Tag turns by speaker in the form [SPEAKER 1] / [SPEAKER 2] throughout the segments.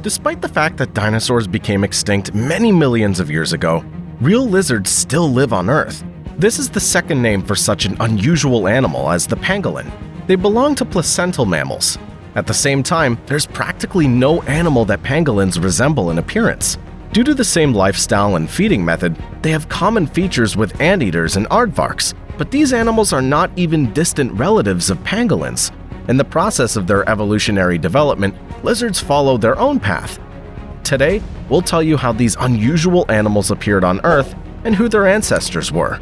[SPEAKER 1] Despite the fact that dinosaurs became extinct many millions of years ago, real lizards still live on Earth. This is the second name for such an unusual animal as the pangolin. They belong to placental mammals. At the same time, there's practically no animal that pangolins resemble in appearance. Due to the same lifestyle and feeding method, they have common features with anteaters and aardvarks, but these animals are not even distant relatives of pangolins. In the process of their evolutionary development, lizards follow their own path. Today, we'll tell you how these unusual animals appeared on Earth and who their ancestors were.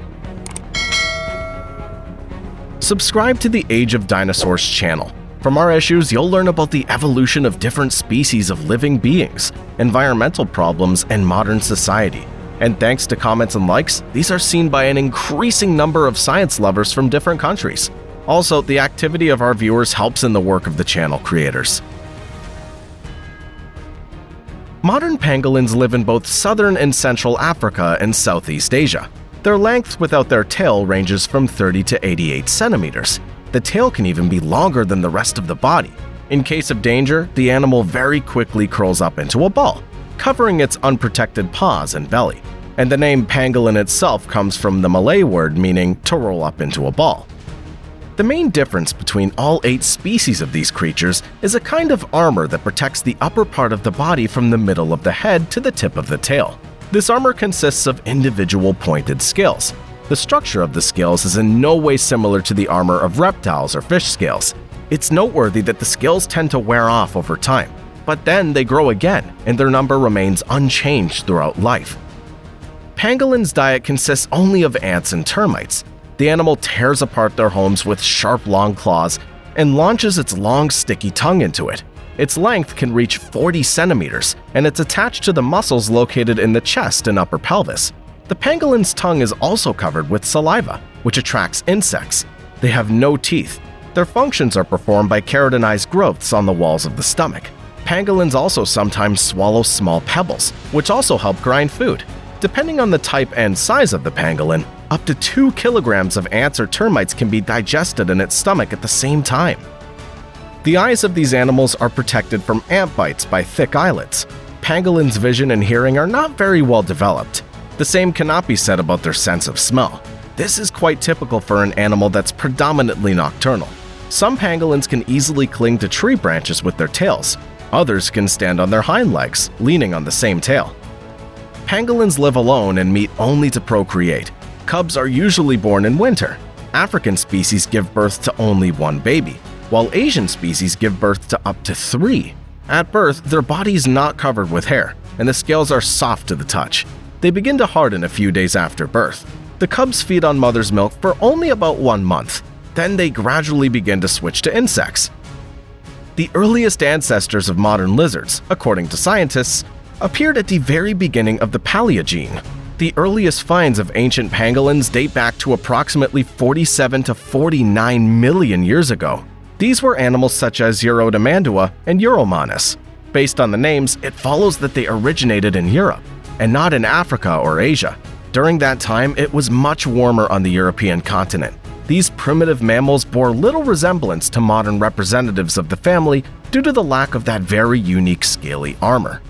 [SPEAKER 1] Subscribe to the Age of Dinosaurs channel. From our issues, you'll learn about the evolution of different species of living beings, environmental problems, and modern society. And thanks to comments and likes, these are seen by an increasing number of science lovers from different countries. Also, the activity of our viewers helps in the work of the channel creators. Modern pangolins live in both southern and central Africa and Southeast Asia. Their length without their tail ranges from 30 to 88 centimeters. The tail can even be longer than the rest of the body. In case of danger, the animal very quickly curls up into a ball, covering its unprotected paws and belly. And the name pangolin itself comes from the Malay word meaning to roll up into a ball. The main difference between all 8 species of these creatures is a kind of armor that protects the upper part of the body from the middle of the head to the tip of the tail. This armor consists of individual pointed scales. The structure of the scales is in no way similar to the armor of reptiles or fish scales. It's noteworthy that the scales tend to wear off over time, but then they grow again, and their number remains unchanged throughout life. Pangolin's diet consists only of ants and termites. The animal tears apart their homes with sharp, long claws and launches its long, sticky tongue into it. Its length can reach 40 centimeters, and it's attached to the muscles located in the chest and upper pelvis. The pangolin's tongue is also covered with saliva, which attracts insects. They have no teeth. Their functions are performed by keratinized growths on the walls of the stomach. Pangolins also sometimes swallow small pebbles, which also help grind food. Depending on the type and size of the pangolin, up to 2 kilograms of ants or termites can be digested in its stomach at the same time. The eyes of these animals are protected from ant bites by thick eyelids. Pangolins' vision and hearing are not very well developed. The same cannot be said about their sense of smell. This is quite typical for an animal that's predominantly nocturnal. Some pangolins can easily cling to tree branches with their tails. Others can stand on their hind legs, leaning on the same tail. Pangolins live alone and meet only to procreate. Cubs are usually born in winter. African species give birth to only 1 baby, while Asian species give birth to up to 3. At birth, their body is not covered with hair, and the scales are soft to the touch. They begin to harden a few days after birth. The cubs feed on mother's milk for only about 1 month. Then they gradually begin to switch to insects. The earliest ancestors of modern lizards, according to scientists, appeared at the very beginning of the Paleogene. The earliest finds of ancient pangolins date back to approximately 47 to 49 million years ago. These were animals such as Urodimandua and Euromanis. Based on the names, it follows that they originated in Europe, and not in Africa or Asia. During that time, it was much warmer on the European continent. These primitive mammals bore little resemblance to modern representatives of the family due to the lack of that very unique scaly armor.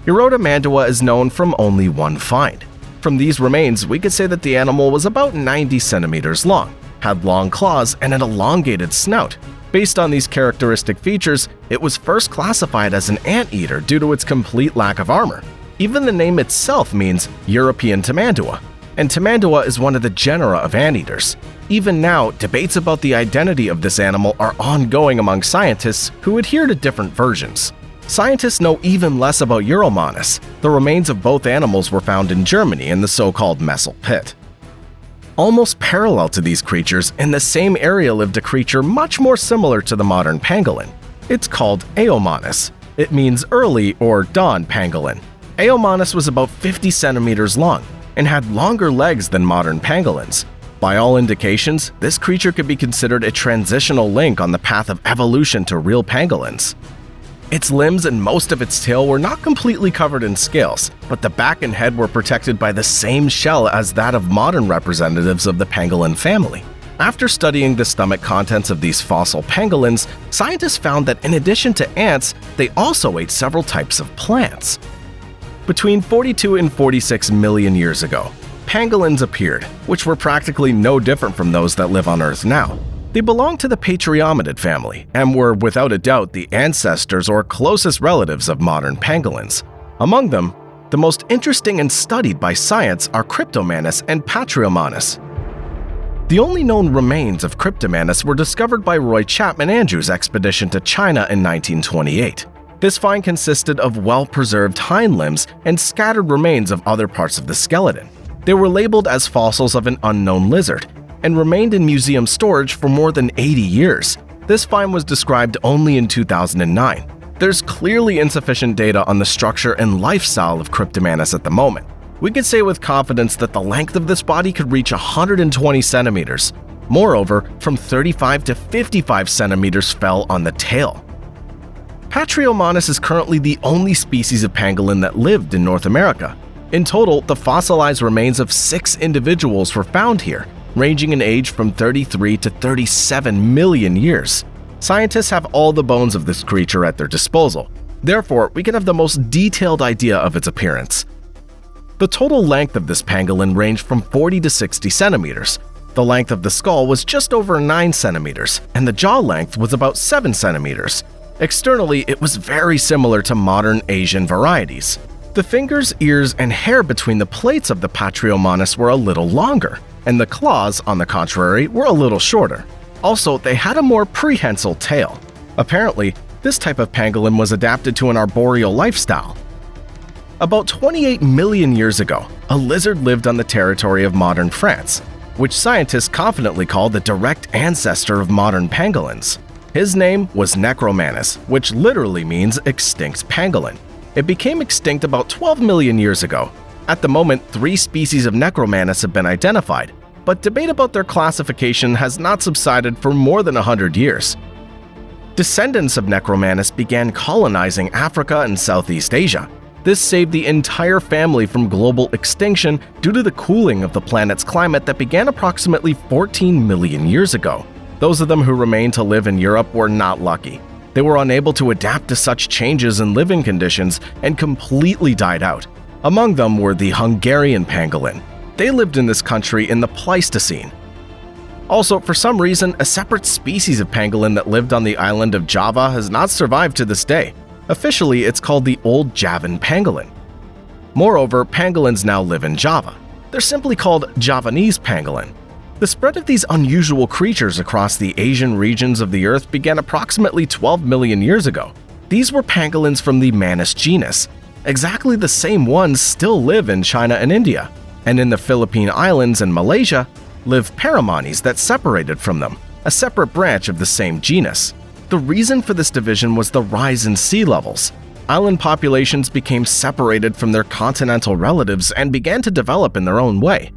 [SPEAKER 1] Urodimandua is known from only 1 find. From these remains, we could say that the animal was about 90 centimeters long, had long claws, and an elongated snout. Based on these characteristic features, it was first classified as an anteater due to its complete lack of armor. Even the name itself means European Tamandua, and Tamandua is one of the genera of anteaters. Even now, debates about the identity of this animal are ongoing among scientists who adhere to different versions. Scientists know even less about Euromanis. The remains of both animals were found in Germany in the so-called Messel Pit. Almost parallel to these creatures, in the same area lived a creature much more similar to the modern pangolin. It's called Aomanis. It means early or dawn pangolin. Aomanis was about 50 centimeters long and had longer legs than modern pangolins. By all indications, this creature could be considered a transitional link on the path of evolution to real pangolins. Its limbs and most of its tail were not completely covered in scales, but the back and head were protected by the same shell as that of modern representatives of the pangolin family. After studying the stomach contents of these fossil pangolins, scientists found that in addition to ants, they also ate several types of plants. Between 42 and 46 million years ago, pangolins appeared, which were practically no different from those that live on Earth now. They belonged to the Patriominid family and were without a doubt the ancestors or closest relatives of modern pangolins. Among them, the most interesting and studied by science are Cryptomanus and Patriomanus. The only known remains of Cryptomanus were discovered by Roy Chapman Andrews' expedition to China in 1928. This find consisted of well-preserved hind limbs and scattered remains of other parts of the skeleton. They were labeled as fossils of an unknown lizard and remained in museum storage for more than 80 years. This find was described only in 2009. There's clearly insufficient data on the structure and lifestyle of Cryptomanus at the moment. We could say with confidence that the length of this body could reach 120 centimeters. Moreover, from 35 to 55 centimeters fell on the tail. Patriomanus is currently the only species of pangolin that lived in North America. In total, the fossilized remains of 6 individuals were found here, ranging in age from 33 to 37 million years. Scientists have all the bones of this creature at their disposal. Therefore, we can have the most detailed idea of its appearance. The total length of this pangolin ranged from 40 to 60 centimeters. The length of the skull was just over 9 centimeters, and the jaw length was about 7 centimeters. Externally, it was very similar to modern Asian varieties. The fingers, ears, and hair between the plates of the Patriomanus were a little longer, and the claws, on the contrary, were a little shorter. Also, they had a more prehensile tail. Apparently, this type of pangolin was adapted to an arboreal lifestyle. About 28 million years ago, a lizard lived on the territory of modern France, which scientists confidently call the direct ancestor of modern pangolins. His name was Necromanus, which literally means extinct pangolin. It became extinct about 12 million years ago. At the moment, 3 species of Necromanus have been identified, but debate about their classification has not subsided for more than 100 years. Descendants of Necromanus began colonizing Africa and Southeast Asia. This saved the entire family from global extinction due to the cooling of the planet's climate that began approximately 14 million years ago. Those of them who remained to live in Europe were not lucky. They were unable to adapt to such changes in living conditions and completely died out. Among them were the Hungarian pangolin. They lived in this country in the Pleistocene. Also, for some reason, a separate species of pangolin that lived on the island of Java has not survived to this day. Officially, it's called the Old Javan pangolin. Moreover, pangolins now live in Java. They're simply called Javanese pangolin. The spread of these unusual creatures across the Asian regions of the Earth began approximately 12 million years ago. These were pangolins from the Manus genus. Exactly the same ones still live in China and India. And in the Philippine Islands and Malaysia live paramones that separated from them, a separate branch of the same genus. The reason for this division was the rise in sea levels. Island populations became separated from their continental relatives and began to develop in their own way.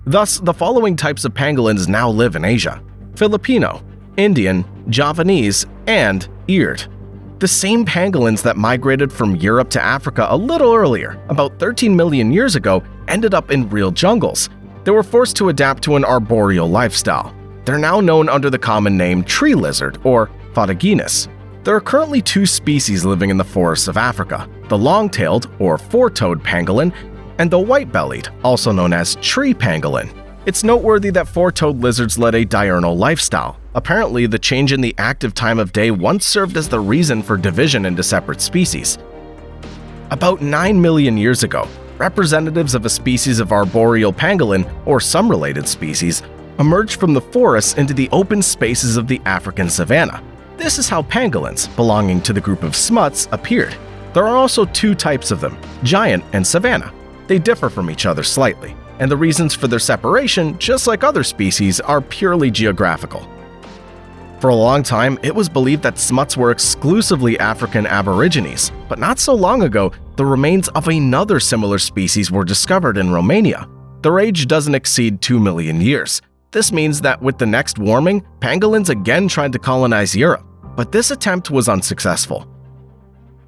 [SPEAKER 1] Thus, the following types of pangolins now live in Asia: Filipino, Indian, Javanese, and eared. The same pangolins that migrated from Europe to Africa a little earlier, about 13 million years ago, ended up in real jungles. They were forced to adapt to an arboreal lifestyle. They're now known under the common name tree lizard or Photogenus. There are currently 2 species living in the forests of Africa: the long-tailed or four-toed pangolin and the white-bellied, also known as tree pangolin. It's noteworthy that four-toed lizards led a diurnal lifestyle. Apparently, the change in the active time of day once served as the reason for division into separate species. About 9 million years ago, representatives of a species of arboreal pangolin, or some related species, emerged from the forests into the open spaces of the African savanna. This is how pangolins, belonging to the group of smuts, appeared. There are also 2 types of them, giant and savanna. They differ from each other slightly, and the reasons for their separation, just like other species, are purely geographical. For a long time, it was believed that smuts were exclusively African aborigines, but not so long ago, the remains of another similar species were discovered in Romania. Their age doesn't exceed 2 million years. This means that with the next warming, pangolins again tried to colonize Europe, but this attempt was unsuccessful.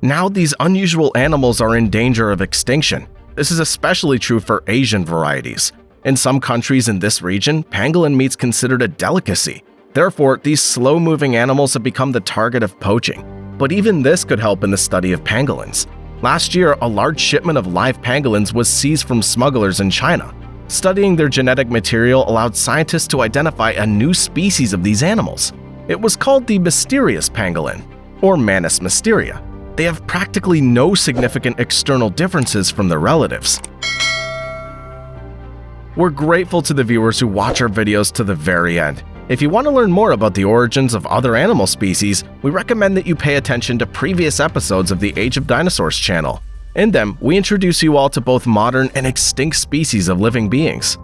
[SPEAKER 1] Now these unusual animals are in danger of extinction. This is especially true for Asian varieties. In some countries in this region, pangolin meat's considered a delicacy. Therefore, these slow-moving animals have become the target of poaching. But even this could help in the study of pangolins. Last year, a large shipment of live pangolins was seized from smugglers in China. Studying their genetic material allowed scientists to identify a new species of these animals. It was called the mysterious pangolin, or Manus mysteria. They have practically no significant external differences from their relatives. We're grateful to the viewers who watch our videos to the very end. If you want to learn more about the origins of other animal species, we recommend that you pay attention to previous episodes of the Age of Dinosaurs channel. In them, we introduce you all to both modern and extinct species of living beings.